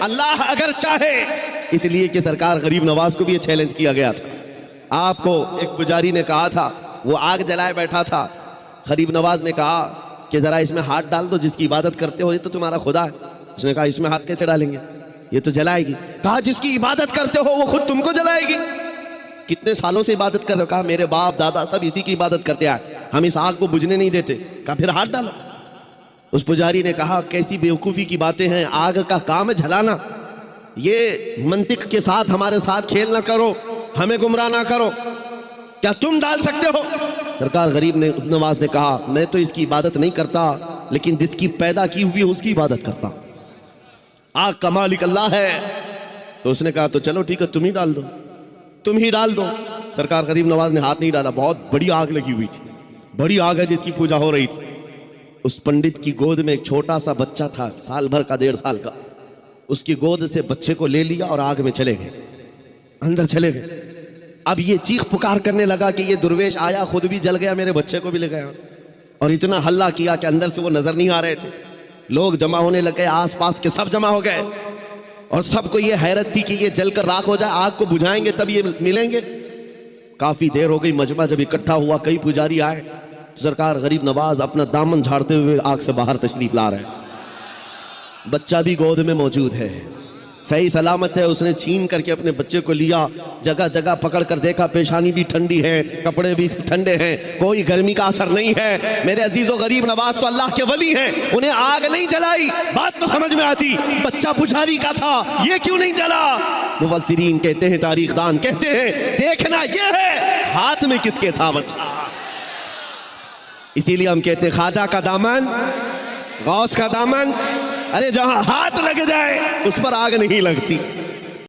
अल्लाह अगर चाहे। इसलिए कि सरकार गरीब नवाज को भी ये चैलेंज किया गया था। आपको एक पुजारी ने कहा था, वो आग जलाए बैठा था, गरीब नवाज ने कहा कि जरा इसमें हाथ डाल दो, जिसकी इबादत करते हो ये तो तुम्हारा खुदा है। उसने कहा इसमें हाथ कैसे डालेंगे, ये तो जलाएगी। कहा जिसकी इबादत करते हो वो खुद तुमको जलाएगी। कितने सालों से इबादत कर रहे हो? कहा मेरे बाप दादा सब इसी की इबादत करते आए, हम इस आग को बुझने नहीं देते। कहा फिर हाथ डालो। उस पुजारी ने कहा कैसी बेवकूफ़ी की बातें हैं, आग का काम है जलाना, ये मंतिक के साथ हमारे साथ खेल ना करो, हमें गुमराह ना करो, क्या तुम डाल सकते हो? सरकार गरीब नवाज ने कहा मैं तो इसकी इबादत नहीं करता, लेकिन जिसकी पैदा की हुई है उसकी इबादत करता, आग का मालिक अल्लाह है। तो उसने कहा तो चलो ठीक है, तुम ही डाल दो, तुम ही डाल दो। सरकार गरीब नवाज ने हाथ नहीं डाला। बहुत बड़ी आग लगी हुई थी, बड़ी आग है जिसकी पूजा हो रही थी। उस पंडित की गोद में एक छोटा सा बच्चा था, साल भर का, 1.5 साल का। उसकी गोद से बच्चे को ले लिया और आग में चले गए, अंदर चले गए। अब ये चीख पुकार करने लगा कि ये दुर्वेश आया, खुद भी जल गया, मेरे बच्चे को भी ले गया। और इतना हल्ला किया कि अंदर से वो नजर नहीं आ रहे थे। लोग जमा होने लगे, आसपास के सब जमा हो गए, और सबको ये हैरत थी कि ये जलकर राख हो जाए, आग को बुझाएंगे तब ये मिलेंगे। काफी देर हो गई, मजमा जब इकट्ठा हुआ, कई पुजारी आए, तो सरकार गरीब नवाज अपना दामन झाड़ते हुए आग से बाहर तशरीफ ला रहे हैं। बच्चा भी गोद में मौजूद है, सही सलामत है। उसने छीन करके अपने बच्चे को लिया, जगह जगह पकड़ कर देखा, पेशानी भी ठंडी है, कपड़े भी ठंडे हैं, कोई गर्मी का असर नहीं है। मेरे अजीजों गरीब नवाज तो अल्लाह के वली हैं, उन्हें आग नहीं जलाई। बात तो समझ में आती, बच्चा पुजारी का था, ये क्यों नहीं जला? मुफस्सिरीन कहते हैं, तारीखदान कहते हैं, देखना ये है हाथ में किसके था बच्चा। इसीलिए हम कहते हैं ख्वाजा का दामन, गौस का दामन, अरे जहां हाथ लग जाए उस पर आग नहीं लगती।